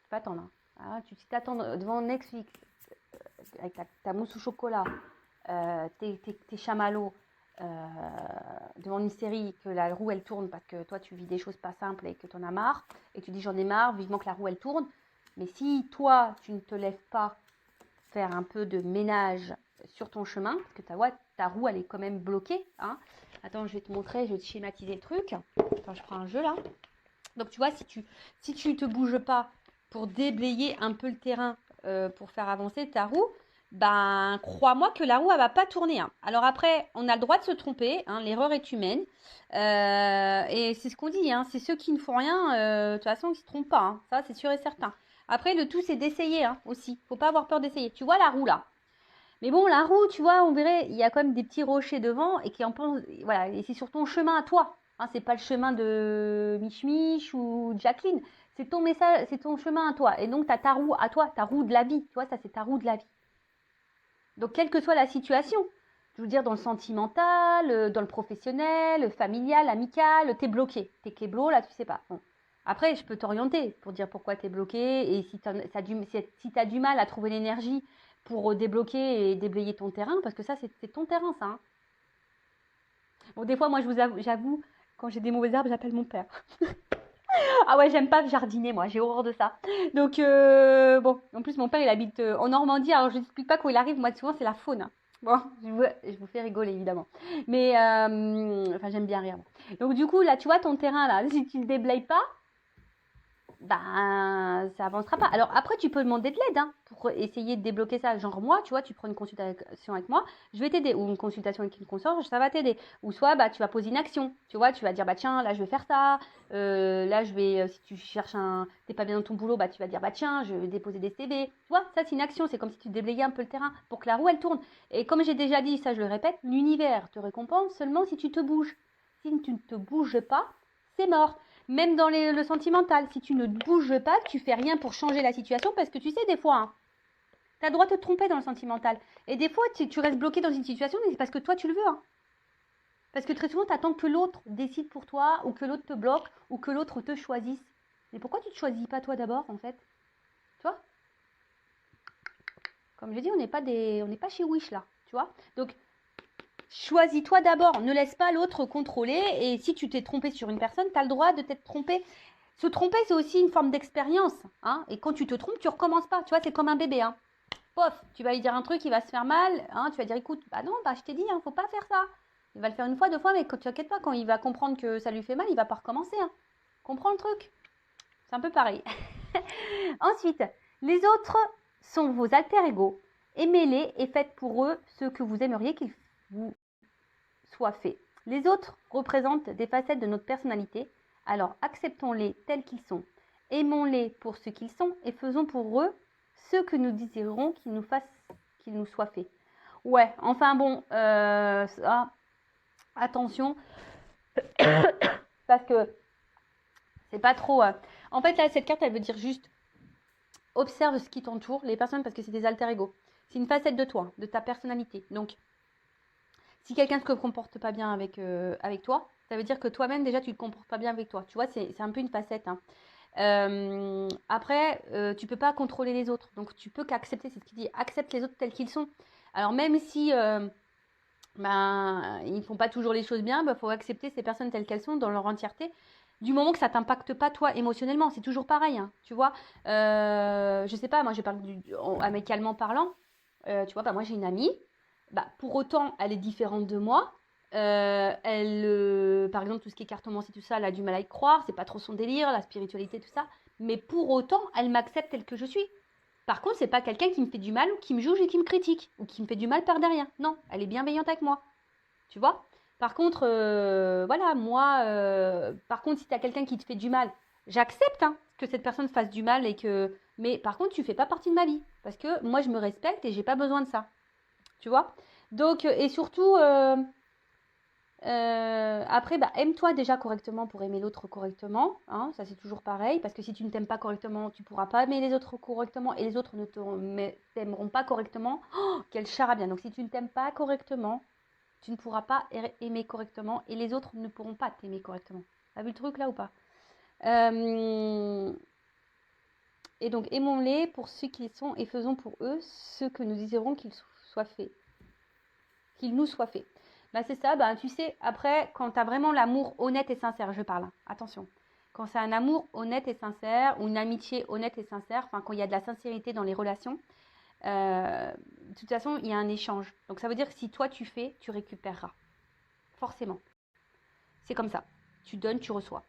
peux attendre. Hein. Tu t'attends devant Netflix avec ta mousse au chocolat, tes chamallows, devant une série, que la roue elle tourne parce que toi tu vis des choses pas simples et que tu en as marre, et que tu dis j'en ai marre, vivement que la roue elle tourne. Mais si toi tu ne te lèves pas faire un peu de ménage sur ton chemin, parce que ta roue elle est quand même bloquée. Hein. Attends, je vais te montrer, je vais te schématiser le truc. Attends, je prends un jeu là. Donc tu vois, si tu te bouges pas pour déblayer un peu le terrain, pour faire avancer ta roue, ben crois-moi que la roue elle va pas tourner. Hein. Alors après, on a le droit de se tromper, hein, l'erreur est humaine. Et c'est ce qu'on dit, hein, c'est ceux qui ne font rien, de toute façon, ils se trompent pas. Hein, ça, c'est sûr et certain. Après, le tout, c'est d'essayer hein, aussi. Faut pas avoir peur d'essayer. Tu vois la roue là. Mais bon, la roue, tu vois, on verrait, il y a quand même des petits rochers devant et qui en pensent, voilà, et c'est sur ton chemin à toi. Hein, c'est pas le chemin de Mich Mich ou de Jacqueline. C'est ton message, c'est ton chemin à toi. Et donc, tu as ta roue à toi, ta roue de la vie. Tu vois, ça, c'est ta roue de la vie. Donc, quelle que soit la situation, je veux dire, dans le sentimental, dans le professionnel, le familial, amical, t'es bloqué. T'es cléblo, là, tu sais pas. Bon. Après, je peux t'orienter pour dire pourquoi t'es bloqué et si t'as du mal à trouver l'énergie pour débloquer et déblayer ton terrain, parce que ça, c'est ton terrain, ça. Hein. Bon, des fois, moi, j'avoue, quand j'ai des mauvaises herbes, j'appelle mon père. Ah ouais, j'aime pas jardiner, moi, j'ai horreur de ça. Donc, bon, en plus, mon père, il habite en Normandie, alors je n'explique pas quand il arrive, moi, souvent, c'est la faune. Hein. Bon, je vous fais rigoler, évidemment. Mais, enfin, j'aime bien rire. Donc, du coup, là, tu vois, ton terrain, là, si tu le déblayes pas, ben, ça avancera pas. Alors après, tu peux demander de l'aide hein, pour essayer de débloquer ça. Genre moi, tu vois, tu prends une consultation avec moi, je vais t'aider. Ou une consultation avec une consorge, ça va t'aider. Ou soit, bah, tu vas poser une action. Tu vois, tu vas dire, bah tiens, là, je vais faire ça. Là, je vais, si tu cherches t'es pas bien dans ton boulot, bah, tu vas dire, bah tiens, je vais déposer des CV. Tu vois, ça, c'est une action. C'est comme si tu déblayais un peu le terrain pour que la roue, elle tourne. Et comme j'ai déjà dit, ça, je le répète, l'univers te récompense seulement si tu te bouges. Si tu ne te bouges pas, c'est mort. Même dans le sentimental, si tu ne bouges pas, tu fais rien pour changer la situation, parce que tu sais, des fois, hein, tu as le droit de te tromper dans le sentimental. Et des fois, tu restes bloqué dans une situation, mais c'est parce que toi, tu le veux. Hein. Parce que très souvent, tu attends que l'autre décide pour toi, ou que l'autre te bloque, ou que l'autre te choisisse. Mais pourquoi tu ne te choisis pas toi d'abord, en fait? Tu vois? Comme je dis, on n'est pas chez Wish, là. Tu vois? Donc, choisis-toi d'abord. Ne laisse pas l'autre contrôler. Et si tu t'es trompé sur une personne, tu as le droit de t'être trompé. Se tromper, c'est aussi une forme d'expérience. Hein, et quand tu te trompes, tu recommences pas. Tu vois, c'est comme un bébé. Hein. Pof, tu vas lui dire un truc, il va se faire mal. Hein, tu vas dire, écoute, bah non, bah je t'ai dit, hein, faut pas faire ça. Il va le faire une fois, deux fois, mais quand tu t'inquiètes pas, quand il va comprendre que ça lui fait mal, il va pas recommencer. Hein. Comprends le truc? C'est un peu pareil. Ensuite, les autres sont vos alter-ego. Aimez-les et faites pour eux ce que vous aimeriez qu'ils vous soient faits. Les autres représentent des facettes de notre personnalité, alors acceptons-les tels qu'ils sont. Aimons-les pour ce qu'ils sont et faisons pour eux ce que nous désirons qu'ils nous soient faits. Ouais, enfin bon, attention, parce que c'est pas trop. En fait, là, cette carte, elle veut dire juste observe ce qui t'entoure, les personnes, parce que c'est des alter-ego. C'est une facette de toi, de ta personnalité. Donc, si quelqu'un ne se comporte pas bien avec toi, ça veut dire que toi-même, déjà, tu ne te comportes pas bien avec toi. Tu vois, c'est un peu une facette. Hein. Après, tu peux pas contrôler les autres. Donc, tu peux qu'accepter, c'est ce qu'il dit, accepte les autres tels qu'ils sont. Alors, même si ben, ils ne font pas toujours les choses bien, il faut accepter ces personnes telles qu'elles sont dans leur entièreté. Du moment que ça t'impacte pas toi émotionnellement, c'est toujours pareil, hein, tu vois. Je sais pas, moi je parle amicalement parlant. Tu vois, bah, moi j'ai une amie, bah, pour autant elle est différente de moi. Par exemple, tout ce qui est cartomancie, tout ça, elle a du mal à y croire, c'est pas trop son délire, la spiritualité, tout ça. Mais pour autant, elle m'accepte telle que je suis. Par contre, c'est pas quelqu'un qui me fait du mal ou qui me juge et qui me critique ou qui me fait du mal par derrière. Non, elle est bienveillante avec moi. Tu vois? Par contre, voilà, moi, par contre, si tu as quelqu'un qui te fait du mal, j'accepte hein, que cette personne fasse du mal et que. Mais par contre, tu fais pas partie de ma vie. Parce que moi, je me respecte et j'ai pas besoin de ça. Tu vois? Donc, et surtout, après, bah, aime-toi déjà correctement pour aimer l'autre correctement. Hein, ça, c'est toujours pareil. Parce que si tu ne t'aimes pas correctement, tu ne pourras pas aimer les autres correctement. Et les autres ne t'aimeront pas correctement. Oh, quel charabia. Donc, si tu ne t'aimes pas correctement, tu ne pourras pas aimer correctement. Et les autres ne pourront pas t'aimer correctement. T'as vu le truc là ou pas? Et donc, aimons-les pour ceux qu'ils sont et faisons pour eux ce que nous désirons qu'ils soient faits. Qu'il nous soit fait. Bah, c'est ça, bah, tu sais, après, quand tu as vraiment l'amour honnête et sincère, je parle, hein, attention. Quand c'est un amour honnête et sincère, ou une amitié honnête et sincère, enfin, quand il y a de la sincérité dans les relations, de toute façon, il y a un échange. Donc, ça veut dire que si toi tu fais, tu récupéreras. Forcément. C'est comme ça. Tu donnes, tu reçois.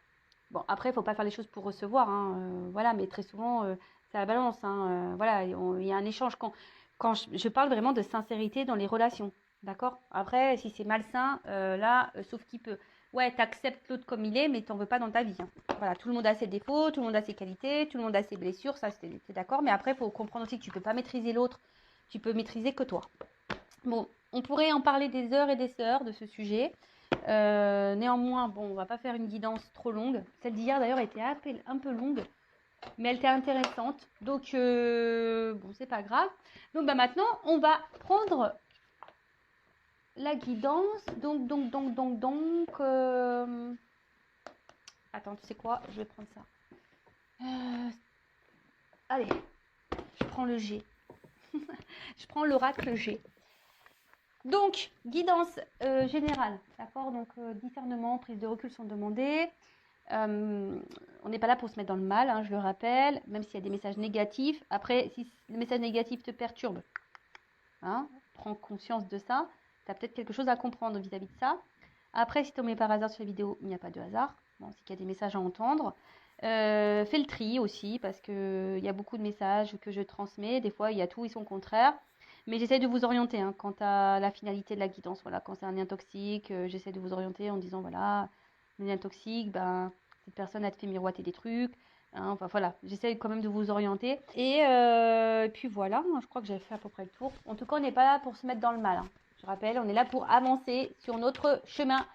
Bon, après, il ne faut pas faire les choses pour recevoir, hein, voilà, mais très souvent, c'est à la balance, hein, voilà, il y a un échange. Quand je parle vraiment de sincérité dans les relations, d'accord? Après, si c'est malsain, là, sauf qui peut. Ouais, t'acceptes l'autre comme il est, mais t'en veux pas dans ta vie, hein. Voilà, tout le monde a ses défauts, tout le monde a ses qualités, tout le monde a ses blessures, ça, c'est d'accord, mais après, il faut comprendre aussi que tu peux pas maîtriser l'autre, tu peux maîtriser que toi. Bon, on pourrait en parler des heures et des heures de ce sujet. Néanmoins, bon, on va pas faire une guidance trop longue. Celle d'hier d'ailleurs était un peu longue, mais elle était intéressante. Donc, bon, c'est pas grave. Donc, bah, maintenant, on va prendre la guidance. Attends, tu sais quoi? Je vais prendre ça. Allez, je prends le G. Je prends l'oracle G. Donc, guidance générale, d'accord? Donc, discernement, prise de recul sont demandées. On n'est pas là pour se mettre dans le mal, hein, je le rappelle, même s'il y a des messages négatifs. Après, si le message négatif te perturbe, hein, prends conscience de ça. Tu as peut-être quelque chose à comprendre vis-à-vis de ça. Après, si tu tombes par hasard sur la vidéo, il n'y a pas de hasard. Bon, c'est qu'il y a des messages à entendre. Fais le tri aussi, parce qu'il y a beaucoup de messages que je transmets. Des fois, il y a tout et son contraire. Mais j'essaie de vous orienter, hein, quant à la finalité de la guidance. Voilà, quand c'est un lien toxique, j'essaie de vous orienter en disant, voilà, le lien toxique, ben, cette personne a te fait miroiter des trucs. Hein, enfin voilà, j'essaie quand même de vous orienter. Et puis voilà, hein, je crois que j'ai fait à peu près le tour. En tout cas, on n'est pas là pour se mettre dans le mal, hein. Je rappelle, on est là pour avancer sur notre chemin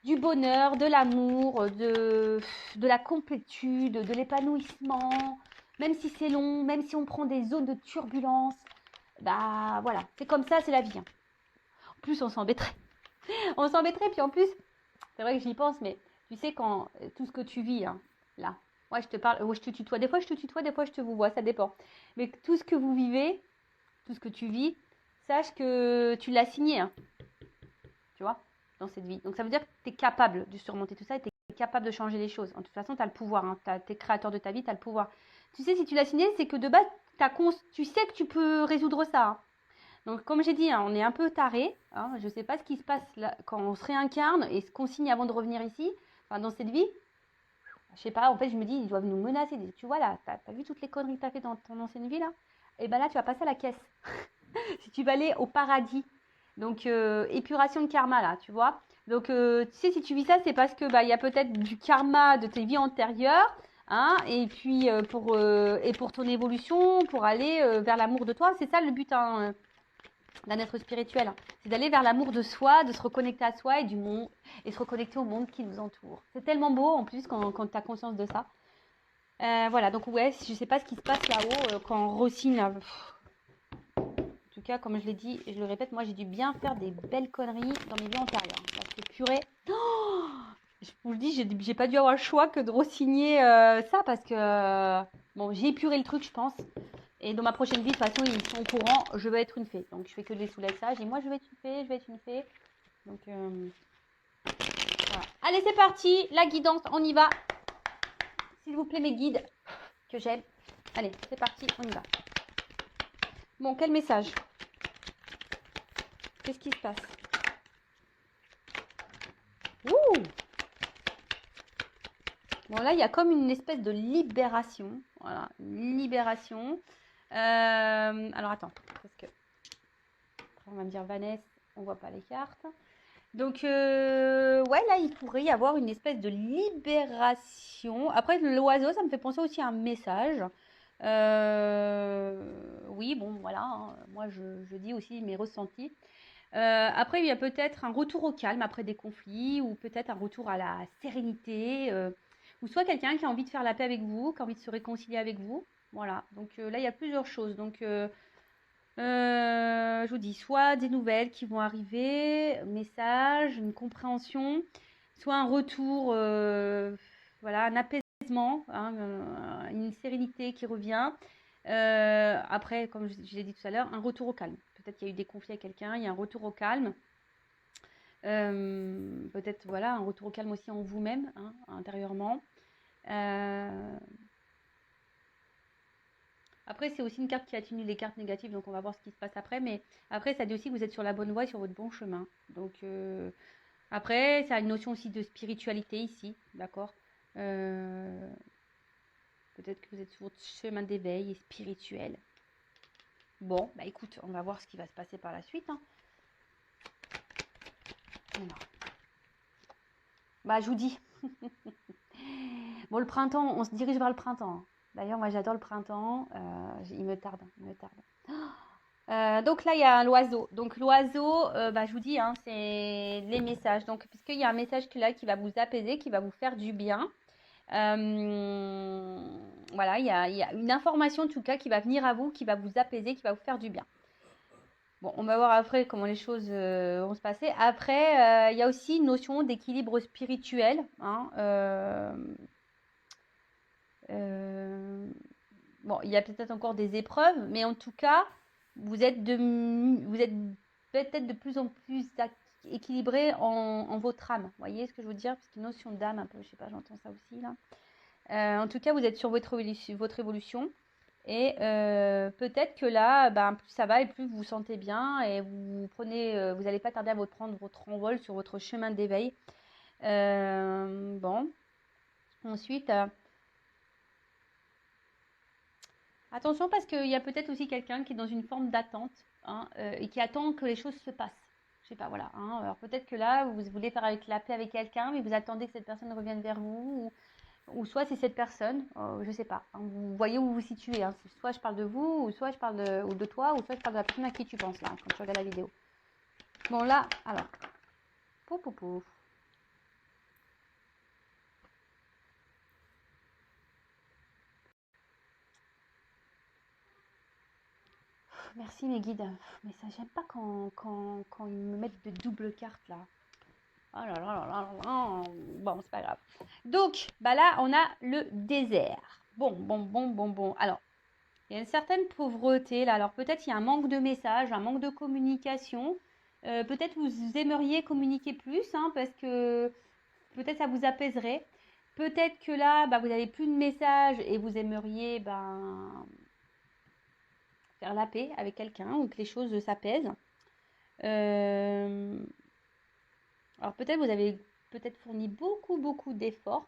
du bonheur, de l'amour, de la complétude, de l'épanouissement. Même si c'est long, même si on prend des zones de turbulence, bah voilà, c'est comme ça, c'est la vie, hein. En plus, on s'embêterait. On s'embêterait, puis en plus, c'est vrai que j'y pense, mais tu sais, quand tout ce que tu vis, hein, là, moi je te parle, je te tutoie, des fois je te tutoie, des fois je te vous vois, ça dépend. Mais tout ce que vous vivez, tout ce que tu vis, sache que tu l'as signé, hein, tu vois, dans cette vie. Donc ça veut dire que tu es capable de surmonter tout ça et tu es capable de changer les choses. En toute façon, tu as le pouvoir, hein, tu es créateur de ta vie, tu as le pouvoir. Tu sais, si tu l'as signé, c'est que de base, tu sais que tu peux résoudre ça, hein. Donc, comme j'ai dit, hein, on est un peu taré, hein, je ne sais pas ce qui se passe là, quand on se réincarne et ce qu'on signe avant de revenir ici, enfin, dans cette vie. Je sais pas, en fait, je me dis, ils doivent nous menacer. Tu vois, là, t'as vu toutes les conneries que t'as fait dans ton ancienne vie, là? Et ben là, tu vas passer à la caisse. Si tu vas aller au paradis. Donc, épuration de karma, là, tu vois. Donc, tu sais, si tu vis ça, c'est parce que bah, il y a peut-être du karma de tes vies antérieures. Hein, et puis, pour ton évolution, pour aller vers l'amour de toi. C'est ça le but, hein, d'un être spirituel, hein. C'est d'aller vers l'amour de soi, de se reconnecter à soi et du monde, et se reconnecter au monde qui nous entoure. C'est tellement beau en plus quand tu as conscience de ça. Voilà, donc ouais, je sais pas ce qui se passe là-haut quand on re-signe. En tout cas, comme je l'ai dit et je le répète, moi j'ai dû bien faire des belles conneries dans mes vies antérieures. Parce que purée, oh, je vous le dis, j'ai pas dû avoir le choix que de re-signer ça parce que bon, j'ai épuré le truc, je pense. Et dans ma prochaine vie, de toute façon, ils sont au courant, je vais être une fée. Donc, je fais que des soulages. Et moi, je vais être une fée, je vais être une fée. Donc, voilà. Allez, c'est parti. La guidance, on y va. S'il vous plaît, mes guides, que j'aime. Allez, c'est parti, on y va. Bon, quel message? Qu'est-ce qui se passe? Ouh! Bon, là, il y a comme une espèce de libération. Voilà, une libération. Alors, attends, parce que... Après, on va me dire, Vanessa, on voit pas les cartes. Donc, ouais, là, il pourrait y avoir une espèce de libération. Après, l'oiseau, ça me fait penser aussi à un message. Oui, bon, voilà, hein, moi, je dis aussi mes ressentis. Après, il y a peut-être un retour au calme après des conflits, ou peut-être un retour à la sérénité, ou soit quelqu'un qui a envie de faire la paix avec vous, qui a envie de se réconcilier avec vous. Voilà, donc là, il y a plusieurs choses. Donc, je vous dis, soit des nouvelles qui vont arriver, message, une compréhension, soit un retour, voilà, un apaisement hein, une sérénité qui revient. Après, comme je l'ai dit tout à l'heure, un retour au calme. Peut-être qu'il y a eu des conflits avec quelqu'un, il y a un retour au calme. Peut-être voilà, un retour au calme aussi en vous-même, hein, intérieurement. Après, c'est aussi une carte qui atténue les cartes négatives, donc on va voir ce qui se passe après. Mais après, ça dit aussi que vous êtes sur la bonne voie et sur votre bon chemin. Donc après, ça a une notion aussi de spiritualité ici, d'accord. Peut-être que vous êtes sur votre chemin d'éveil et spirituel. Bon, bah écoute, on va voir ce qui va se passer par la suite. Hein. Alors. Bah, je vous dis. Bon, le printemps, on se dirige vers le printemps. D'ailleurs, moi, j'adore le printemps. Il me tarde, il me tarde. Donc là, il y a l'oiseau. Donc l'oiseau, bah, je vous dis, hein, c'est les messages. Donc, puisqu'il y a un message là qui va vous apaiser, qui va vous faire du bien. Voilà, il y a une information en tout cas qui va venir à vous, qui va vous apaiser, qui va vous faire du bien. Bon, on va voir après comment les choses vont se passer. Après, il y a aussi une notion d'équilibre spirituel. Hein, bon, il y a peut-être encore des épreuves, mais en tout cas, vous êtes peut-être de plus en plus équilibré en votre âme. Vous voyez ce que je veux dire? Parce qu'une notion d'âme, un peu, je sais pas, j'entends ça aussi là. En tout cas, vous êtes sur votre évolution. Et peut-être que là, ben, plus ça va et plus vous vous sentez bien et vous prenez, vous n'allez pas tarder à prendre votre envol sur votre chemin d'éveil. Bon, ensuite, attention parce qu'il y a peut-être aussi quelqu'un qui est dans une forme d'attente, hein, et qui attend que les choses se passent. Je sais pas, voilà. Hein. Alors peut-être que là, vous voulez faire avec la paix avec quelqu'un, mais vous attendez que cette personne revienne vers vous. Ou soit c'est cette personne, je sais pas. Hein, vous voyez où vous vous situez. Hein. Soit je parle de vous, ou soit je parle de toi, ou soit je parle de la personne à qui tu penses là, quand tu regardes la vidéo. Bon là, alors. Pouf, pouf, pouf. Merci mes guides. Mais ça, j'aime pas quand ils me mettent de doubles cartes là. Oh là là là là là. Bon, c'est pas grave. Donc, bah là, on a le désert. Bon. Alors, il y a une certaine pauvreté là. Alors, peut-être il y a un manque de messages, un manque de communication. Peut-être vous aimeriez communiquer plus, hein, parce que peut-être ça vous apaiserait. Peut-être que là, bah, vous n'avez plus de messages et vous aimeriez faire la paix avec quelqu'un ou que les choses s'apaisent. Alors peut-être vous avez peut-être fourni beaucoup d'efforts.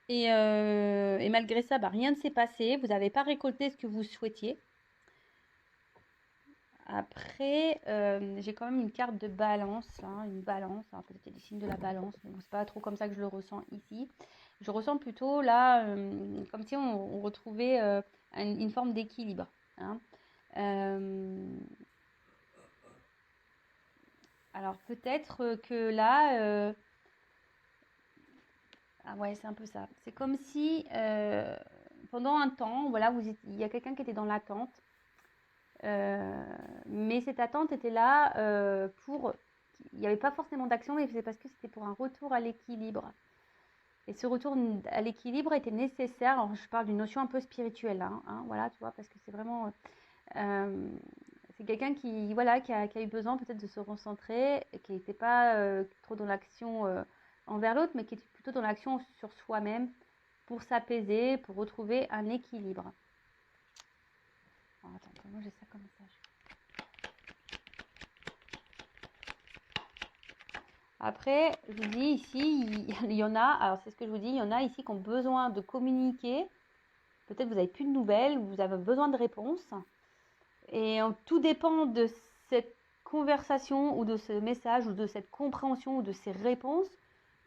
Et malgré ça, bah, rien ne s'est passé. Vous n'avez pas récolté ce que vous souhaitiez. Après, j'ai quand même une carte de balance, hein, une balance. Alors peut-être qu'il y a des signes de la balance, mais bon, c'est pas trop comme ça que je le ressens ici. Je ressens plutôt là, comme si on retrouvait une forme d'équilibre. Hein. Alors peut-être que là, ah ouais, c'est un peu ça. C'est comme si pendant un temps, voilà, il y a quelqu'un qui était dans l'attente. Mais cette attente était là il n'y avait pas forcément d'action, mais c'est parce que c'était pour un retour à l'équilibre. Et ce retour à l'équilibre était nécessaire. Alors, je parle d'une notion un peu spirituelle, hein, voilà, tu vois, parce que c'est vraiment... c'est quelqu'un qui, voilà, qui a eu besoin peut-être de se recentrer, qui n'était pas trop dans l'action envers l'autre, mais qui était plutôt dans l'action sur soi-même pour s'apaiser, pour retrouver un équilibre. Alors, attends, moi j'ai ça comme message. Après, je vous dis ici, il y en a, alors c'est ce que je vous dis, il y en a ici qui ont besoin de communiquer. Peut-être vous n'avez plus de nouvelles, vous avez besoin de réponses. Et tout dépend de cette conversation ou de ce message ou de cette compréhension ou de ces réponses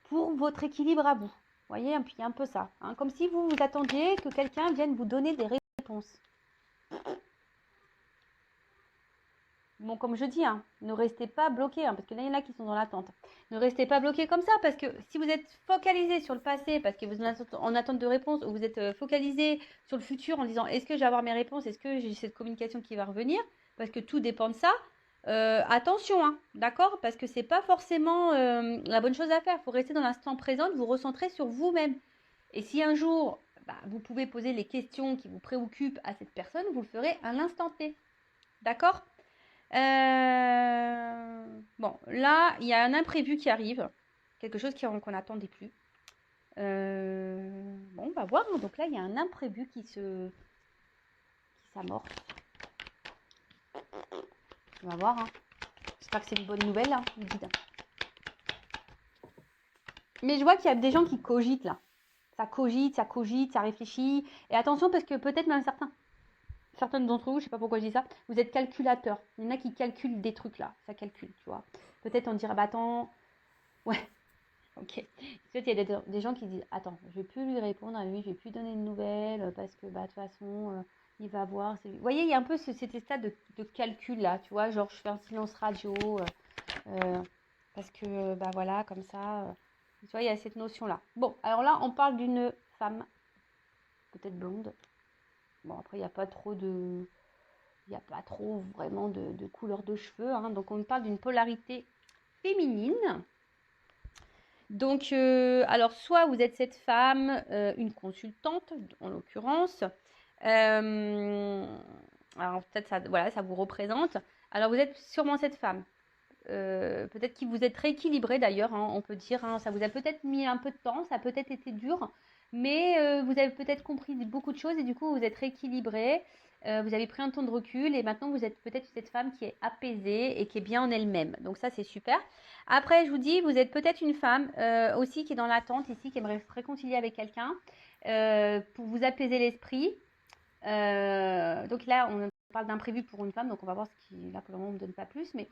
pour votre équilibre à vous. Vous voyez, il y a un peu ça. Hein, comme si vous attendiez que quelqu'un vienne vous donner des réponses. Bon, comme je dis, hein, ne restez pas bloqué, hein, parce qu'il y en a qui sont dans l'attente. Ne restez pas bloqué comme ça, parce que si vous êtes focalisé sur le passé, parce que vous êtes en attente de réponse, ou vous êtes focalisé sur le futur en disant est-ce que je vais avoir mes réponses, est-ce que j'ai cette communication qui va revenir, parce que tout dépend de ça. Attention, hein, d'accord, parce que c'est pas forcément la bonne chose à faire. Il faut rester dans l'instant présent, vous recentrer sur vous-même. Et si un jour, vous pouvez poser les questions qui vous préoccupent à cette personne, vous le ferez à l'instant T. D'accord? Bon, là, il y a un imprévu qui arrive. Quelque chose qu'on n'attendait plus. Bon, on va voir. Donc là, il y a un imprévu qui s'amorce. On va voir. J'espère que c'est une bonne nouvelle. Vous dites. Mais je vois qu'il y a des gens qui cogitent là. Ça cogite, ça réfléchit. Et attention parce que peut-être même certaines d'entre vous, je ne sais pas pourquoi je dis ça, vous êtes calculateurs. Il y en a qui calculent des trucs là. Ça calcule, tu vois. Peut-être on dira, attends, ouais, ok. Peut-être il y a des gens qui disent, attends, je vais plus lui répondre à lui, je vais plus donner de nouvelles parce que de toute façon, il va voir. Vous voyez, il y a un peu cet état de calcul là, tu vois, genre je fais un silence radio parce que, voilà, comme ça. Tu vois, il y a cette notion-là. Bon, alors là, on parle d'une femme, peut-être blonde. Bon, après, il n'y a pas trop vraiment de couleur de cheveux. Donc, on parle d'une polarité féminine. Donc, alors, soit vous êtes cette femme, une consultante, en l'occurrence. Alors, peut-être ça vous représente. Alors, vous êtes sûrement cette femme. Peut-être que vous êtes rééquilibré d'ailleurs, on peut dire. Ça vous a peut-être mis un peu de temps, ça a peut-être été dur, mais vous avez peut-être compris beaucoup de choses et du coup vous êtes rééquilibré. Vous avez pris un temps de recul et maintenant vous êtes peut-être cette femme qui est apaisée et qui est bien en elle-même. Donc ça c'est super. Après je vous dis, vous êtes peut-être une femme aussi qui est dans l'attente ici, qui aimerait se réconcilier avec quelqu'un pour vous apaiser l'esprit. Donc là, on parle d'imprévu pour une femme, donc on va voir ce qui, là pour le moment, on ne me donne pas plus, mais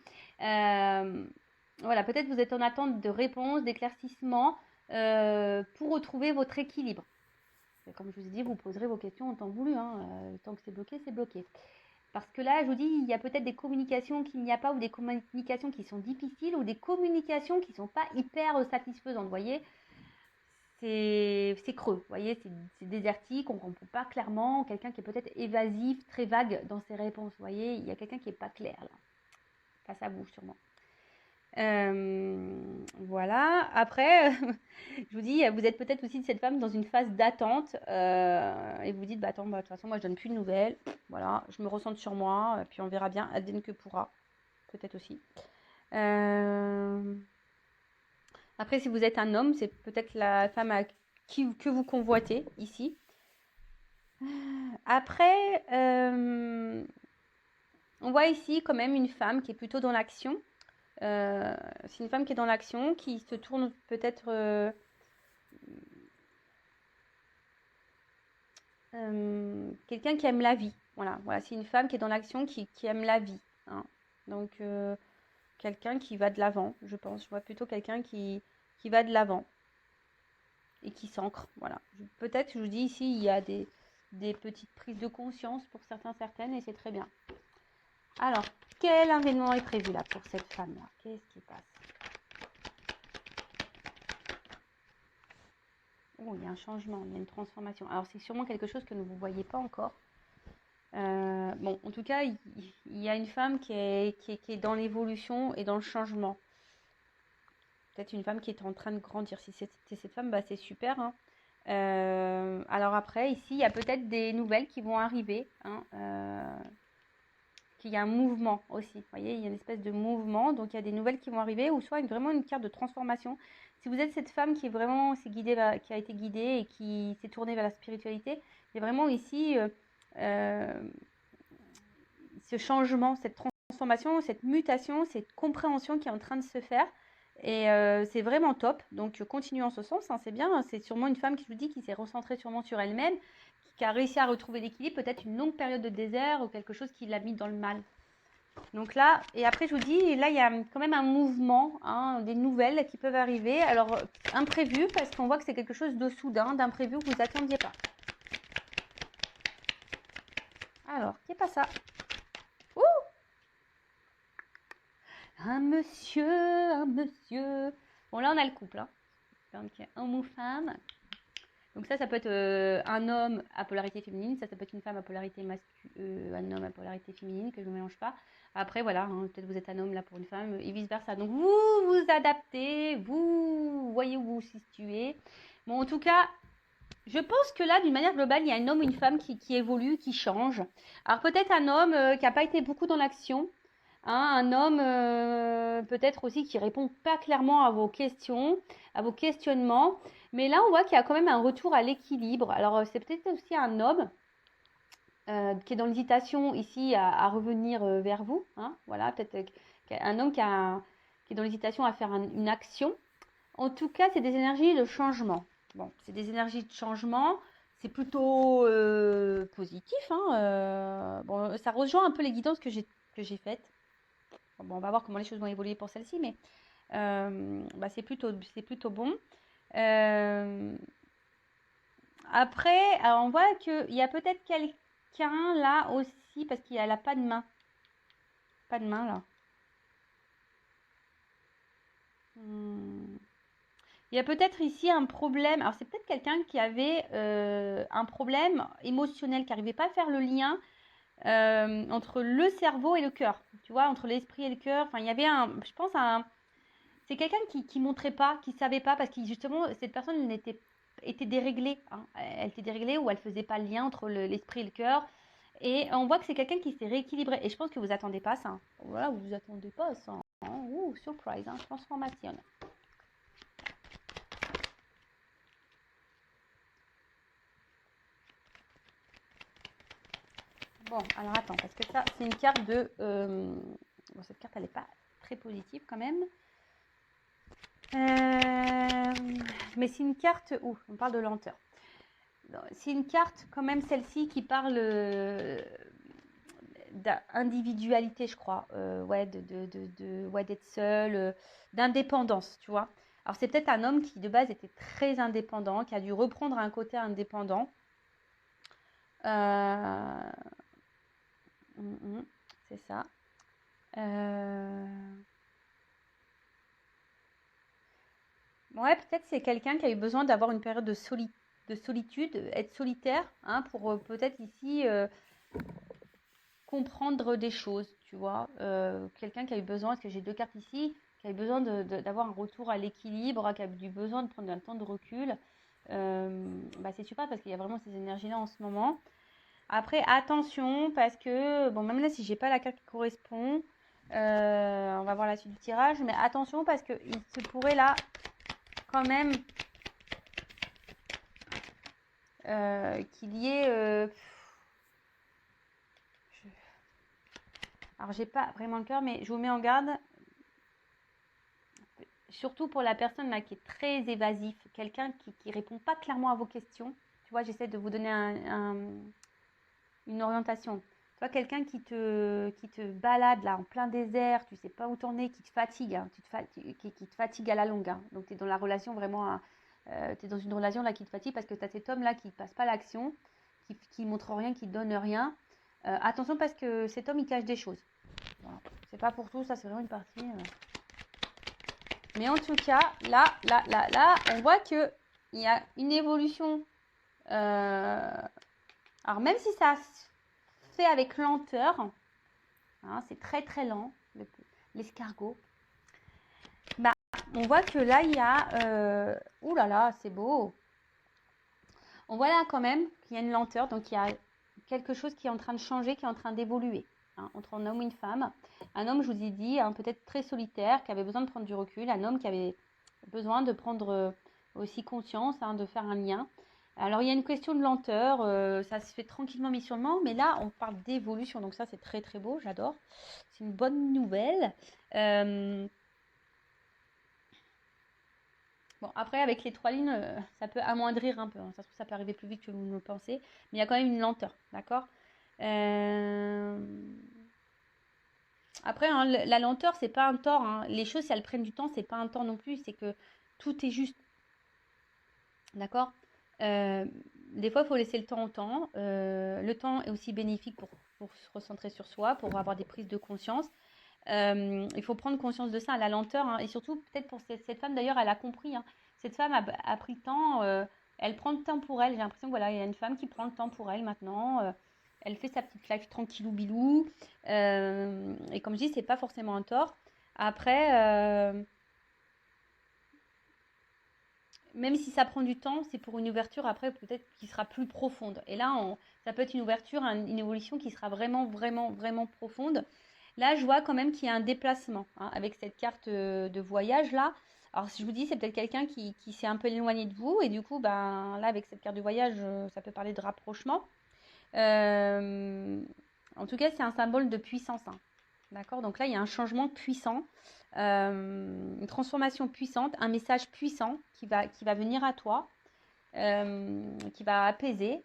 voilà, peut-être vous êtes en attente de réponses, d'éclaircissements pour retrouver votre équilibre. Et comme je vous ai dit, vous poserez vos questions en temps voulu, tant que c'est bloqué, c'est bloqué. Parce que là, je vous dis, il y a peut-être des communications qu'il n'y a pas, ou des communications qui sont difficiles, ou des communications qui ne sont pas hyper satisfaisantes, vous voyez. C'est creux, vous voyez, c'est désertique, on ne comprend pas clairement, quelqu'un qui est peut-être évasif, très vague dans ses réponses, vous voyez, il y a quelqu'un qui n'est pas clair là, face à vous sûrement. Voilà, après, je vous dis, vous êtes peut-être aussi de cette femme dans une phase d'attente et vous dites, attends, de toute façon, moi je donne plus de nouvelles, voilà, je me ressens sur moi, puis on verra bien, advienne que pourra, peut-être aussi. Après, si vous êtes un homme, c'est peut-être la femme que vous convoitez ici. Après, on voit ici quand même une femme qui est plutôt dans l'action. C'est une femme qui est dans l'action, qui se tourne peut-être... quelqu'un qui aime la vie. Voilà, c'est une femme qui est dans l'action, qui aime la vie. Donc, quelqu'un qui va de l'avant, je pense. Je vois plutôt quelqu'un qui va de l'avant et qui s'ancre. Voilà. Peut-être, je vous dis ici, il y a des petites prises de conscience pour certaines, et c'est très bien. Alors, quel événement est prévu là pour cette femme-là? Qu'est-ce qui passe? Oh, il y a un changement, il y a une transformation. Alors, c'est sûrement quelque chose que vous ne voyez pas encore. Bon, en tout cas, il y a une femme qui est dans l'évolution et dans le changement. Peut-être une femme qui est en train de grandir. Si c'est cette femme, c'est super. Alors après, ici, il y a peut-être des nouvelles qui vont arriver. Qu'il y a un mouvement aussi. Vous voyez, il y a une espèce de mouvement. Donc, il y a des nouvelles qui vont arriver ou soit vraiment une carte de transformation. Si vous êtes cette femme qui est vraiment qui a été guidée et qui s'est tournée vers la spiritualité, il y a vraiment ici ce changement, cette transformation, cette mutation, cette compréhension qui est en train de se faire. Et c'est vraiment top. Donc, continuez en ce sens. C'est bien. C'est sûrement une femme qui, je vous dis, qui s'est recentrée sûrement sur elle-même, qui a réussi à retrouver l'équilibre, peut-être une longue période de désert ou quelque chose qui l'a mis dans le mal. Donc là, et après je vous dis, là il y a quand même un mouvement, des nouvelles qui peuvent arriver. Alors imprévu, parce qu'on voit que c'est quelque chose de soudain, d'imprévu que vous n'attendiez pas. Alors, qui est pas ça? Ouh! Un monsieur. Bon là on a le couple, donc homme ou femme. Donc ça peut être un homme à polarité féminine, ça peut être une femme à polarité masculine, un homme à polarité féminine, que je ne mélange pas. Après, voilà, peut-être vous êtes un homme là pour une femme, et vice-versa. Donc vous vous adaptez, vous voyez où vous vous situez. Bon, en tout cas, Je pense que là, d'une manière globale, il y a un homme ou une femme qui évolue, qui change. Alors peut-être un homme qui n'a pas été beaucoup dans l'action, hein, un homme peut-être aussi qui répond pas clairement à vos questions, à vos questionnements. Mais là, on voit qu'il y a quand même un retour à l'équilibre. Alors c'est peut-être aussi un homme qui est dans l'hésitation ici à revenir vers vous, hein, voilà, peut-être un homme qui est dans l'hésitation à faire une action. En tout cas, c'est des énergies de changement. Bon, c'est des énergies de changement, c'est plutôt positif, hein, bon, ça rejoint un peu les guidances que j'ai faites. Bon, on va voir comment les choses vont évoluer pour celle-ci, mais bah, c'est plutôt bon. Euh, Après, alors on voit qu'il y a peut-être quelqu'un là aussi, parce qu'il y a là pas de main. Pas de main là. Hmm. Il y a peut-être ici un problème. Alors c'est peut-être quelqu'un qui avait un problème émotionnel, qui n'arrivait pas à faire le lien entre le cerveau et le cœur. Tu vois, entre l'esprit et le cœur. Enfin, il y avait je pense, c'est quelqu'un qui montrait pas, qui savait pas, parce que justement, cette personne était déréglée, hein. Elle était déréglée ou elle faisait pas le lien entre l'esprit et le cœur. Et on voit que c'est quelqu'un qui s'est rééquilibré. Et je pense que vous attendez pas ça. Voilà, vous attendez pas ça. Hein. Ouh, surprise, hein, transformation. Bon, alors attends, parce que ça, c'est une carte de... Bon, cette carte, elle n'est pas très positive quand même. Mais c'est une carte... Ouh, on parle de lenteur. C'est une carte quand même, celle-ci, qui parle d'individualité, je crois. Ouais, ouais, d'être seul, d'indépendance, tu vois. Alors, c'est peut-être un homme qui, de base, était très indépendant, qui a dû reprendre un côté indépendant. Euh, c'est ça. Ouais, peut-être c'est quelqu'un qui a eu besoin d'avoir une période de solitude, être solitaire, hein, pour peut-être ici comprendre des choses, tu vois. Quelqu'un qui a eu besoin, parce que j'ai deux cartes ici, qui a eu besoin d'avoir un retour à l'équilibre, qui a eu besoin de prendre un temps de recul. Bah c'est super parce qu'il y a vraiment ces énergies-là en ce moment. Après, attention, parce que, bon, même là, si j'ai pas la carte qui correspond, on va voir la suite du tirage, mais attention parce qu'il se pourrait là, quand même, qu'il y ait... alors, j'ai pas vraiment le cœur, mais je vous mets en garde, surtout pour la personne là qui est très évasif, quelqu'un qui répond pas clairement à vos questions. Tu vois, j'essaie de vous donner une orientation. Toi, quelqu'un qui te balade là en plein désert, tu sais pas où t'en es, qui te fatigue, hein, qui te fatigue à la longue. Hein. Donc, tu es dans la relation vraiment, tu es dans une relation là qui te fatigue parce que tu as cet homme là qui ne passe pas l'action, qui montre rien, qui donne rien. Attention parce que cet homme il cache des choses. Voilà. C'est pas pour tout, ça c'est vraiment une partie. Mais en tout cas, là, on voit qu'il y a une évolution. Alors même si ça se fait avec lenteur, hein, c'est très très lent, l'escargot. Bah, on voit que là, il y a... ouh là là, c'est beau. On voit là quand même qu'il y a une lenteur, donc il y a quelque chose qui est en train de changer, qui est en train d'évoluer. Hein, entre un homme et une femme. Un homme, je vous ai dit, hein, peut-être très solitaire, qui avait besoin de prendre du recul. Un homme qui avait besoin de prendre aussi conscience, hein, de faire un lien. Alors, il y a une question de lenteur. Ça se fait tranquillement, mais sûrement. Mais là, on parle d'évolution. Donc ça, c'est très, très beau. J'adore. C'est une bonne nouvelle. Bon, après, avec les trois lignes, ça peut amoindrir un peu. Hein. Ça se trouve, ça peut arriver plus vite que vous ne le pensez. Mais il y a quand même une lenteur, d'accord. Euh, Après, hein, la lenteur, c'est pas un tort. Hein. Les choses, si elles prennent du temps, c'est pas un tort non plus. C'est que tout est juste, d'accord. Euh, des fois, il faut laisser le temps au temps. Le temps est aussi bénéfique pour se recentrer sur soi, pour avoir des prises de conscience. Il faut prendre conscience de ça, la lenteur. Hein, et surtout, peut-être pour cette femme, d'ailleurs, elle a compris. Hein. Cette femme a pris le temps, elle prend le temps pour elle. J'ai l'impression que voilà, il y a une femme qui prend le temps pour elle maintenant. Elle fait sa petite life tranquillou bilou. Et comme je dis, c'est pas forcément un tort. Après, même si ça prend du temps, c'est pour une ouverture après peut-être qui sera plus profonde. Et là, ça peut être une ouverture, une évolution qui sera vraiment, vraiment, vraiment profonde. Là, je vois quand même qu'il y a un déplacement hein, avec cette carte de voyage là. Alors, si je vous dis, c'est peut-être quelqu'un qui s'est un peu éloigné de vous. Et du coup, ben, là, avec cette carte de voyage, ça peut parler de rapprochement. En tout cas, c'est un symbole de puissance. Hein. D'accord? Donc là, il y a un changement puissant, une transformation puissante, un message puissant qui va venir à toi, qui va apaiser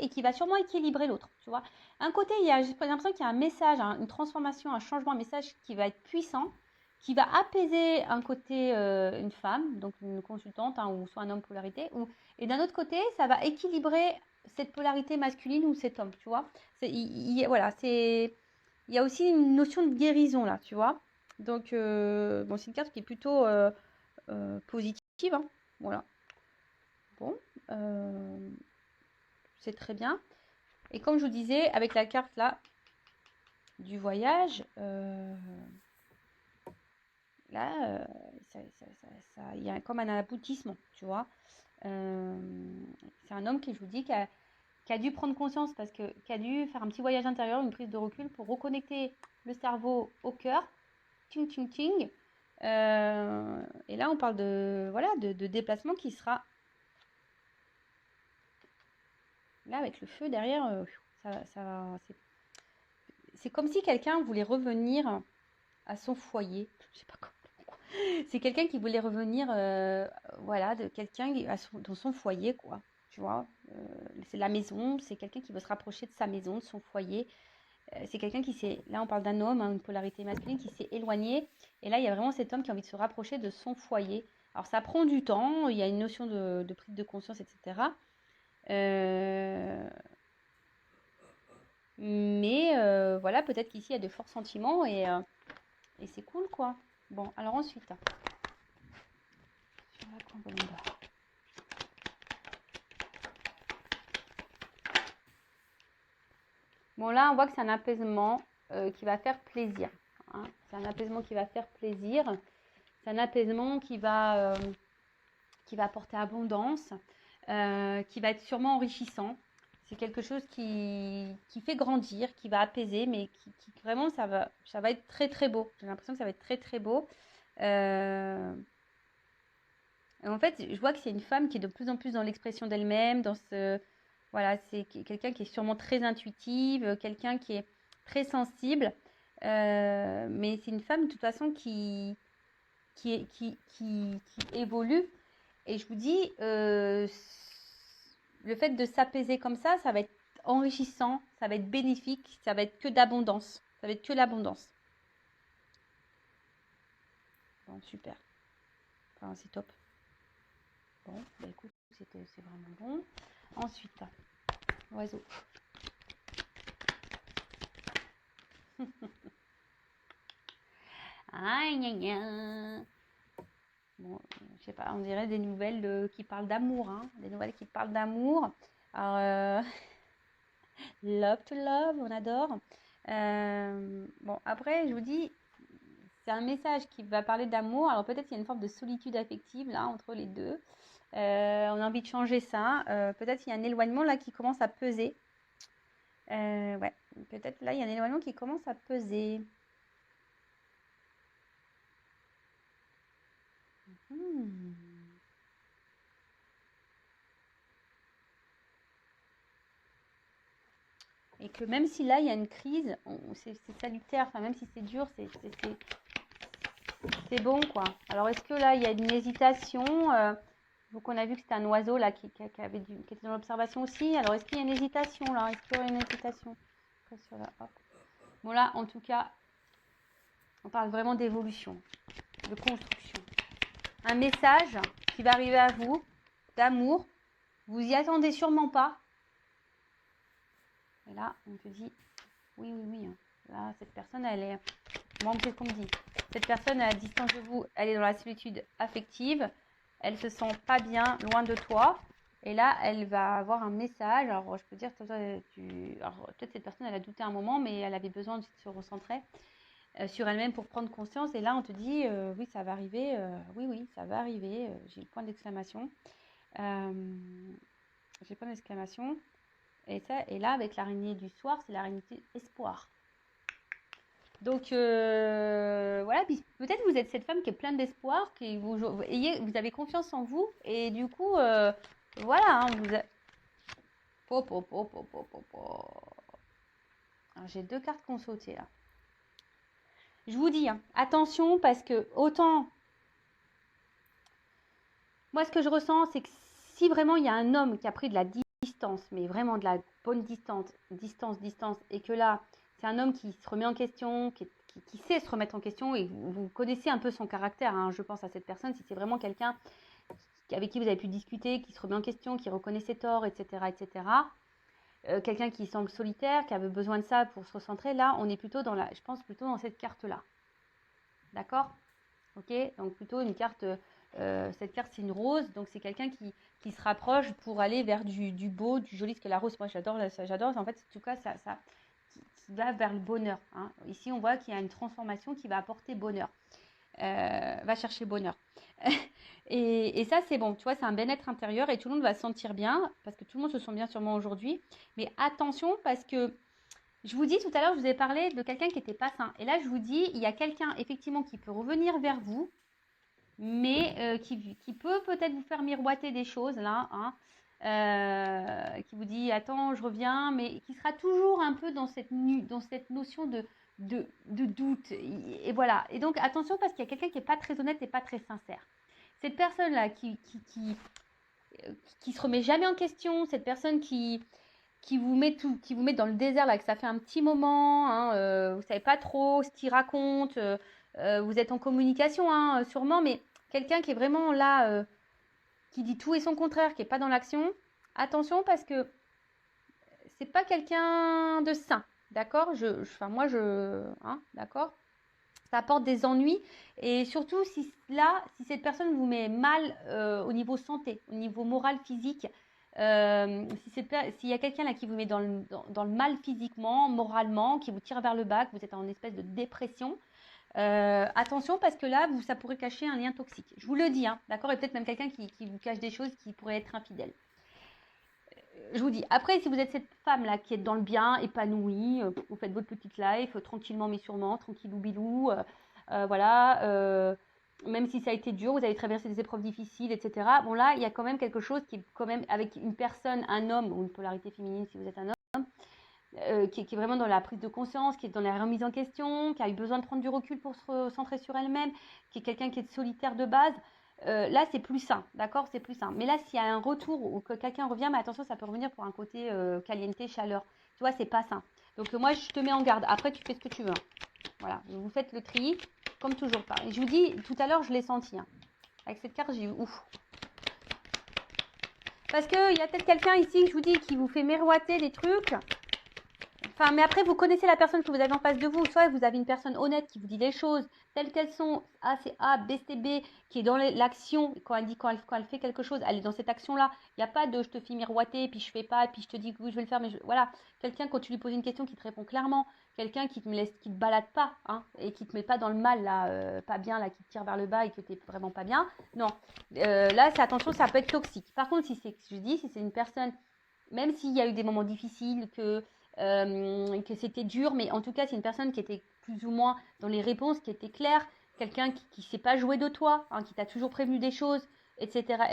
et qui va sûrement équilibrer l'autre. Tu vois? Un côté, j'ai l'impression qu'il y a un message, une transformation, un changement, un message qui va être puissant, qui va apaiser un côté une femme, donc une consultante, ou soit un homme polarité, et d'un autre côté, ça va équilibrer cette polarité masculine ou cet homme, tu vois. Voilà, il y a aussi une notion de guérison là, tu vois. Donc, bon, c'est une carte qui est plutôt positive, hein, voilà. Bon, c'est très bien. Et comme je vous disais, avec la carte là du voyage, là, il y a comme un aboutissement, tu vois. C'est un homme qui, je vous dis, qui a dû prendre conscience parce que qui a dû faire un petit voyage intérieur, une prise de recul pour reconnecter le cerveau au cœur. Ting, ting, ting. Et là, on parle de déplacement qui sera là avec le feu derrière. C'est comme si quelqu'un voulait revenir à son foyer. Je sais pas comment. C'est quelqu'un qui voulait revenir, de quelqu'un dans son foyer, quoi. Tu vois, c'est la maison, c'est quelqu'un qui veut se rapprocher de sa maison, de son foyer. C'est quelqu'un là on parle d'un homme, une polarité masculine, qui s'est éloigné. Et là, il y a vraiment cet homme qui a envie de se rapprocher de son foyer. Alors, ça prend du temps, il y a une notion de prise de conscience, etc. Mais voilà, peut-être qu'ici, il y a de forts sentiments et c'est cool, quoi. Bon, alors ensuite, sur la combinaison. Bon, là, on voit que c'est un apaisement qui va faire plaisir. Hein. C'est un apaisement qui va faire plaisir. C'est un apaisement qui va apporter abondance, qui va être sûrement enrichissant. C'est quelque chose qui fait grandir, qui va apaiser, mais qui vraiment, ça va être très, très beau. J'ai l'impression que ça va être très, très beau. En fait, je vois que c'est une femme qui est de plus en plus dans l'expression d'elle-même, voilà, c'est quelqu'un qui est sûrement très intuitive, quelqu'un qui est très sensible, mais c'est une femme de toute façon qui évolue. Et je vous dis, le fait de s'apaiser comme ça va être enrichissant, ça va être bénéfique, ça va être que d'abondance, ça va être que l'abondance. Bon, super. Enfin, c'est top. Bon, bah écoute, c'est vraiment bon. Ensuite, oiseau. Aïe, bon, je sais pas, on dirait des nouvelles qui parlent d'amour, hein, des nouvelles qui parlent d'amour. Alors, love to love, on adore. Bon, après, je vous dis, c'est un message qui va parler d'amour. Alors peut-être qu'il y a une forme de solitude affective là entre les deux. On a envie de changer ça. Peut-être qu'il y a un éloignement là qui commence à peser. Ouais, peut-être là il y a un éloignement qui commence à peser. Et que même si là il y a une crise, c'est salutaire. Enfin même si c'est dur, c'est bon quoi. Alors est-ce que là il y a une hésitation donc on a vu que c'était un oiseau là qui était dans l'observation aussi. Alors est-ce qu'il y a une hésitation là? Est-ce qu'il y aurait une hésitation? Bon là en tout cas, on parle vraiment d'évolution, de construction. Un message qui va arriver à vous, d'amour. Vous y attendez sûrement pas. Et là on te dit oui. Là cette personne elle est... Moi c'est ce qu'on me dit. Cette personne à distance de vous, elle est dans la solitude affective. Elle se sent pas bien loin de toi. Et là, elle va avoir un message. Alors, je peux dire, peut-être cette personne, elle a douté un moment, mais elle avait besoin de se recentrer. sur elle-même pour prendre conscience. Et là, on te dit, oui, ça va arriver. Oui, ça va arriver. J'ai le point d'exclamation. J'ai le point d'exclamation. Et là, avec l'araignée du soir, c'est l'araignée espoir. Donc, voilà, peut-être vous êtes cette femme qui est pleine d'espoir, vous avez confiance en vous. Et du coup, voilà, hein, j'ai 2 cartes qui ont sauté là. Je vous dis, hein, attention parce que autant, moi ce que je ressens, c'est que si vraiment il y a un homme qui a pris de la distance, mais vraiment de la bonne distance, et que là, c'est un homme qui se remet en question, qui sait se remettre en question, et vous connaissez un peu son caractère, hein, je pense à cette personne, si c'est vraiment quelqu'un avec qui vous avez pu discuter, qui se remet en question, qui reconnaît ses torts, etc., quelqu'un qui semble solitaire, qui avait besoin de ça pour se recentrer, là, on est plutôt je pense plutôt dans cette carte-là. D'accord? Ok? Donc plutôt une carte, cette carte c'est une rose, donc c'est quelqu'un qui se rapproche pour aller vers du beau, du joli, parce que la rose, moi j'adore, en fait, en tout cas, ça qui va vers le bonheur. Hein. Ici, on voit qu'il y a une transformation qui va apporter bonheur. Va chercher bonheur. et ça, c'est bon, tu vois, c'est un bien-être intérieur et tout le monde va se sentir bien, parce que tout le monde se sent bien sûrement aujourd'hui. Mais attention, parce que je vous dis tout à l'heure, je vous ai parlé de quelqu'un qui n'était pas sain. Et là, je vous dis, il y a quelqu'un effectivement qui peut revenir vers vous, mais qui peut peut-être vous faire miroiter des choses là, hein, qui vous dit attends, je reviens, mais qui sera toujours un peu dans cette notion de doute. Et voilà. Et donc attention parce qu'il y a quelqu'un qui n'est pas très honnête et pas très sincère. Cette personne-là qui se remet jamais en question, cette personne qui vous met dans le désert là, que ça fait un petit moment, hein, vous savez pas trop ce qu'il raconte, vous êtes en communication, hein, sûrement, mais quelqu'un qui est vraiment là, qui dit tout et son contraire, qui est pas dans l'action, attention parce que c'est pas quelqu'un de sain, d'accord? Hein, d'accord? Ça apporte des ennuis et surtout si cette personne vous met mal au niveau santé, au niveau moral, physique, s'il y a quelqu'un là qui vous met dans le mal physiquement, moralement, qui vous tire vers le bas, que vous êtes en espèce de dépression, attention parce que là, ça pourrait cacher un lien toxique. Je vous le dis, hein, d'accord? Et peut-être même quelqu'un qui vous cache des choses qui pourraient être infidèles. Je vous dis, après, si vous êtes cette femme-là qui est dans le bien, épanouie, vous faites votre petite life, tranquillement mais sûrement, tranquillou bilou, voilà, même si ça a été dur, vous avez traversé des épreuves difficiles, etc. Bon là, il y a quand même quelque chose qui est quand même avec une personne, un homme, ou une polarité féminine si vous êtes un homme, qui est vraiment dans la prise de conscience, qui est dans la remise en question, qui a eu besoin de prendre du recul pour se recentrer sur elle-même, qui est quelqu'un qui est solitaire de base. Là, c'est plus sain, d'accord? C'est plus sain. Mais là, s'il y a un retour ou que quelqu'un revient, mais attention, ça peut revenir pour un côté caliente, chaleur. Tu vois, c'est pas sain. Donc, moi, je te mets en garde. Après, tu fais ce que tu veux. Hein. Voilà, vous faites le tri, comme toujours. Et je vous dis, tout à l'heure, je l'ai senti. Hein. Avec cette carte, j'ai eu ouf. Parce qu'il y a peut-être quelqu'un ici, je vous dis, qui vous fait miroiter des trucs. Enfin, mais après, vous connaissez la personne que vous avez en face de vous. Soit vous avez une personne honnête qui vous dit les choses telles qu'elles sont. A, c'est A, B, c'est B, qui est dans l'action. Quand elle fait quelque chose, elle est dans cette action-là. Il n'y a pas de je te fais miroiter, puis je fais pas, puis je te dis que oui, je vais le faire. Mais voilà, quelqu'un, quand tu lui poses une question, qui te répond clairement. Quelqu'un qui te balade pas, hein, et qui te met pas dans le mal, là, pas bien, là, qui te tire vers le bas et que tu n'es vraiment pas bien. Non. Là, c'est attention, ça peut être toxique. Par contre, si c'est une personne, même s'il y a eu des moments difficiles, que c'était dur, mais en tout cas, c'est une personne qui était plus ou moins dans les réponses, qui était claire, quelqu'un qui ne s'est pas joué de toi, hein, qui t'a toujours prévenu des choses, etc.,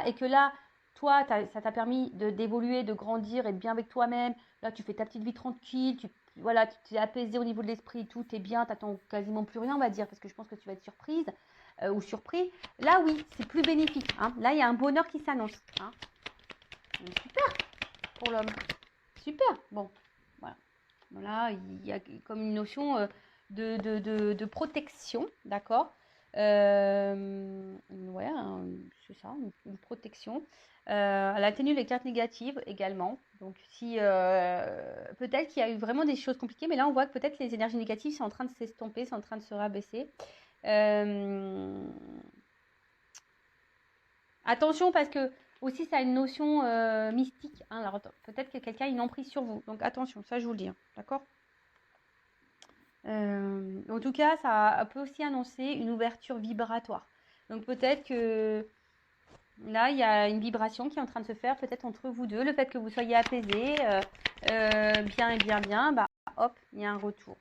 et que là, toi, ça t'a permis d'évoluer, de grandir, être bien avec toi-même. Là, tu fais ta petite vie tranquille, voilà, tu t'es apaisé au niveau de l'esprit, tout est bien, t'attends quasiment plus rien, on va dire, parce que je pense que tu vas être surprise ou surpris. Là, oui, c'est plus bénéfique. Hein. Là, il y a un bonheur qui s'annonce. Hein. Super pour l'homme. Super. Bon, voilà. Voilà, il y a comme une notion de protection, d'accord? Ouais, c'est ça, une protection. Elle atténue les cartes négatives également. Donc, si peut-être qu'il y a eu vraiment des choses compliquées, mais là, on voit que peut-être les énergies négatives sont en train de s'estomper, sont en train de se rabaisser. Attention parce que aussi ça a une notion mystique. Hein, alors peut-être que quelqu'un a une emprise sur vous. Donc attention, ça je vous le dis. Hein, d'accord? En tout cas, ça peut aussi annoncer une ouverture vibratoire. Donc peut-être que là, il y a une vibration qui est en train de se faire peut-être entre vous deux. Le fait que vous soyez apaisés, bien et bien, bah hop, il y a un retour.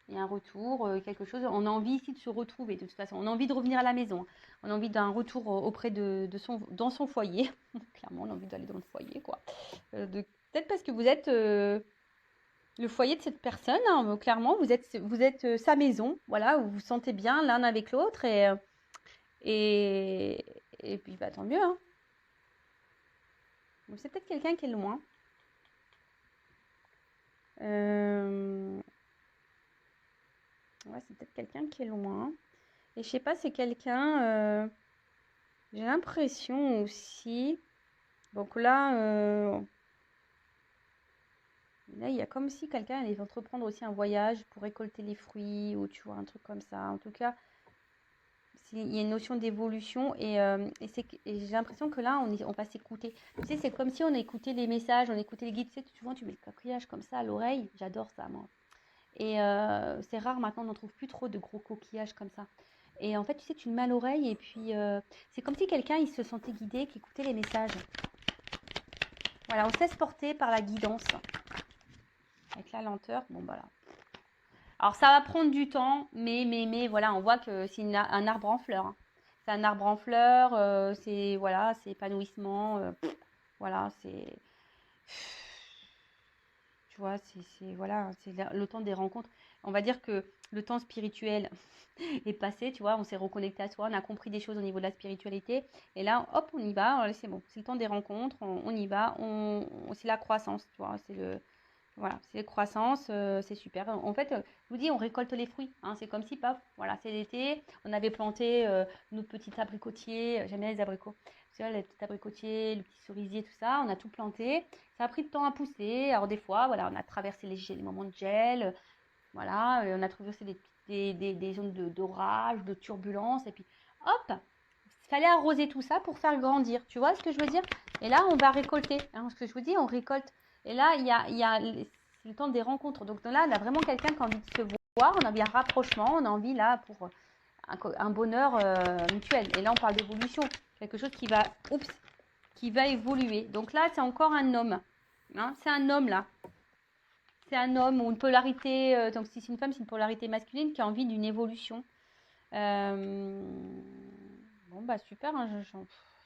Il y a un retour, quelque chose. On a envie ici de se retrouver de toute façon. On a envie de revenir à la maison. On a envie d'un retour auprès dans son foyer. Clairement, on a envie d'aller dans le foyer, quoi. Peut-être parce que vous êtes le foyer de cette personne, hein, clairement, vous êtes sa maison, voilà, où vous vous sentez bien l'un avec l'autre et, et puis bah, tant mieux. Hein. C'est peut-être quelqu'un qui est loin. Ouais, c'est peut-être quelqu'un qui est loin. Et je sais pas, c'est quelqu'un. J'ai l'impression aussi. Donc là, il y a comme si quelqu'un allait entreprendre aussi un voyage pour récolter les fruits ou tu vois, un truc comme ça. En tout cas, il y a une notion d'évolution et j'ai l'impression que là, on va s'écouter. Tu sais, c'est comme si on écoutait les messages, on écoutait les guides. Tu sais, souvent, tu mets le coquillage comme ça à l'oreille. J'adore ça, moi. Et c'est rare maintenant, on n'en trouve plus trop de gros coquillages comme ça. Et en fait, tu sais, tu le mets à l'oreille et puis c'est comme si quelqu'un, il se sentait guidé, qui écoutait les messages. Voilà, on se laisse porter par la guidance. Avec la lenteur, bon, voilà. Alors, ça va prendre du temps, mais voilà, on voit que c'est un arbre en fleurs. Hein. C'est un arbre en fleurs, c'est, voilà, c'est épanouissement, voilà, c'est... Tu vois, voilà, c'est le temps des rencontres. On va dire que le temps spirituel est passé, tu vois, on s'est reconnecté à soi, on a compris des choses au niveau de la spiritualité. Et là, hop, on y va, c'est bon, c'est le temps des rencontres, on y va, c'est la croissance, tu vois, voilà, c'est la croissance, c'est super. En fait, je vous dis, on récolte les fruits, hein, c'est comme si, paf, voilà, c'est l'été, on avait planté nos petits abricotiers, j'aime bien les abricots, tu vois, les petits abricotiers, les petits cerisiers, tout ça, on a tout planté, ça a pris du temps à pousser, alors des fois, voilà, on a traversé les moments de gel, voilà, on a traversé des zones d'orage, de turbulence, et puis hop, il fallait arroser tout ça pour faire grandir. Tu vois ce que je veux dire? Et là, on va récolter. Hein, ce que je vous dis, on récolte. Et là, c'est le temps des rencontres. Donc là, on a vraiment quelqu'un qui a envie de se voir, on a envie d'un rapprochement, on a envie là pour un bonheur mutuel. Et là, on parle d'évolution. Quelque chose qui va évoluer. Donc là, c'est encore un homme. Hein, c'est un homme là. C'est un homme ou une polarité, donc si c'est une femme, c'est une polarité masculine qui a envie d'une évolution. Bon, bah super, hein,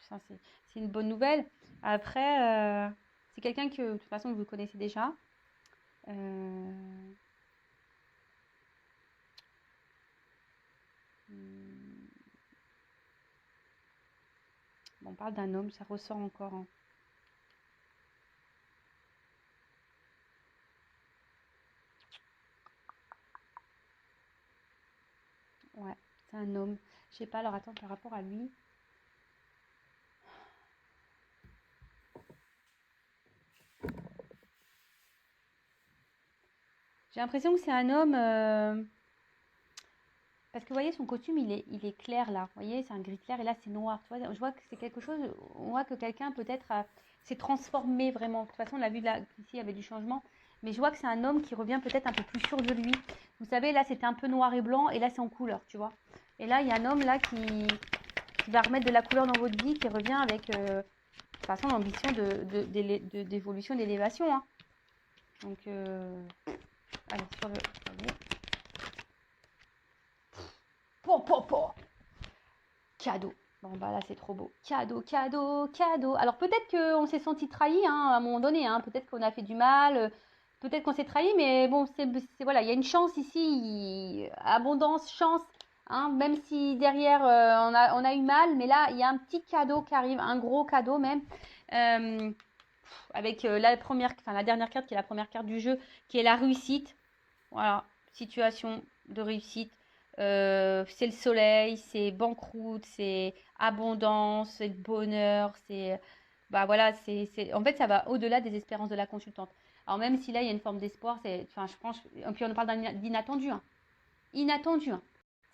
ça, c'est une bonne nouvelle. Après, c'est quelqu'un que de toute façon vous connaissez déjà. Euh, hmm, bon, on parle d'un homme, ça ressort encore. Hein. Ouais, c'est un homme. Je sais pas, alors attends, par rapport à lui. J'ai l'impression que c'est un homme. Parce que vous voyez, son costume, il est clair là. Vous voyez, c'est un gris clair et là, c'est noir. Tu vois, je vois que c'est quelque chose. On voit que quelqu'un peut-être s'est transformé vraiment. De toute façon, on l'a vu là, ici, il y avait du changement. Mais je vois que c'est un homme qui revient peut-être un peu plus sûr de lui. Vous savez, là, c'était un peu noir et blanc et là, c'est en couleur, tu vois. Et là, il y a un homme là qui va remettre de la couleur dans votre vie, qui revient avec, de toute façon, l'ambition d'évolution, d'élévation. Hein. Donc, allez, sur le. Allez. Cadeau. Bon, bah là, c'est trop beau. Cadeau, cadeau, cadeau. Alors, peut-être qu'on s'est senti trahi hein, à un moment donné. Hein. Peut-être qu'on a fait du mal. Peut-être qu'on s'est trahi. Mais bon, voilà, il y a une chance ici. Abondance, chance. Hein, même si derrière, on a eu mal. Mais là, il y a un petit cadeau qui arrive. Un gros cadeau même. Euh, avec la dernière carte qui est la première carte du jeu, qui est la réussite. Voilà, situation de réussite. C'est le soleil, c'est banqueroute, c'est abondance, c'est le bonheur, c'est bah voilà, en fait ça va au-delà des espérances de la consultante. Alors même si là il y a une forme d'espoir, enfin je pense, et puis on parle d'inattendu, hein. Inattendu, hein.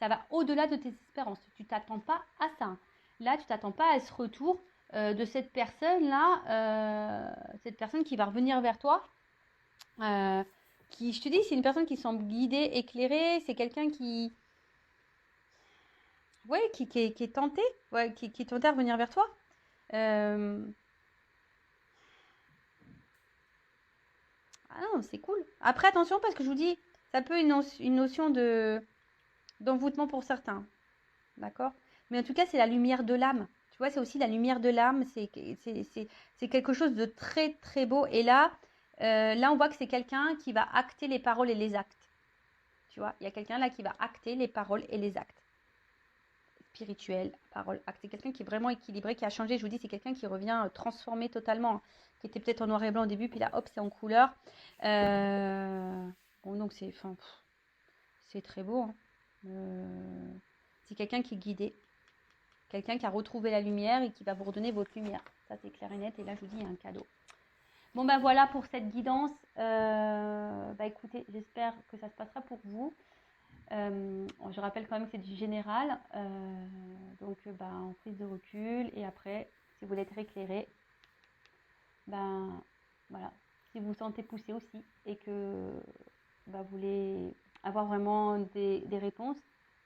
Ça va au-delà de tes espérances. Tu t'attends pas à ça. Hein. Là tu t'attends pas à ce retour de cette personne là, cette personne qui va revenir vers toi. je te dis, c'est une personne qui semble guidée, éclairée. C'est quelqu'un qui, ouais, qui est tenté, ouais, qui est tenté à revenir vers toi. Euh, Ah non, c'est cool. Après, attention, parce que je vous dis, ça peut une notion d'envoûtement pour certains. D'accord? Mais en tout cas, c'est la lumière de l'âme. Tu vois, c'est aussi la lumière de l'âme. C'est quelque chose de très, très beau. Et là, on voit que c'est quelqu'un qui va acter les paroles et les actes. Tu vois, il y a quelqu'un là qui va acter les paroles et les actes. Spirituel, parole, acte. C'est quelqu'un qui est vraiment équilibré, qui a changé. Je vous dis, c'est quelqu'un qui revient transformé totalement, qui était peut-être en noir et blanc au début, puis là, hop, c'est en couleur. Bon, donc c'est très beau. Hein. C'est quelqu'un qui est guidé, quelqu'un qui a retrouvé la lumière et qui va vous redonner votre lumière. Ça, c'est clair et net. Et là, je vous dis, il y a un cadeau. Bon, ben voilà pour cette guidance. Bah écoutez, j'espère que ça se passera pour vous. Je rappelle quand même que c'est du général, donc en prise de recul. Et après, si vous voulez être éclairé, ben voilà, si vous vous sentez poussé aussi et que vous voulez avoir vraiment des réponses,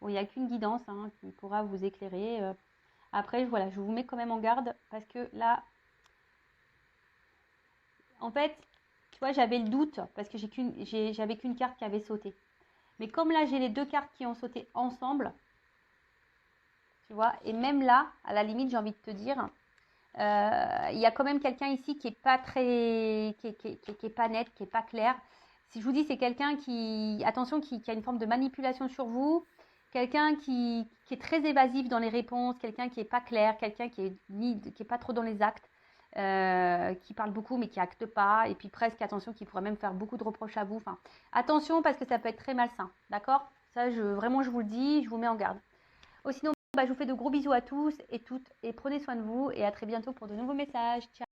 bon, il n'y a qu'une guidance qui pourra vous éclairer. Après, voilà, je vous mets quand même en garde parce que là, en fait, tu vois, j'avais le doute parce que j'avais qu'une carte qui avait sauté. Mais comme là, j'ai les deux cartes qui ont sauté ensemble, tu vois, et même là, à la limite, j'ai envie de te dire, il y a quand même quelqu'un ici qui est pas très, qui est pas net, qui est pas clair. Si je vous dis, c'est quelqu'un attention, qui a une forme de manipulation sur vous, quelqu'un qui est très évasif dans les réponses, quelqu'un qui est pas clair, quelqu'un qui est pas trop dans les actes, qui parle beaucoup mais qui acte pas, et puis presque, attention, qui pourrait même faire beaucoup de reproches à vous. Enfin, attention parce que ça peut être très malsain, d'accord? Ça, vraiment, je vous le dis, je vous mets en garde. Sinon, je vous fais de gros bisous à tous et toutes et prenez soin de vous et à très bientôt pour de nouveaux messages. Ciao!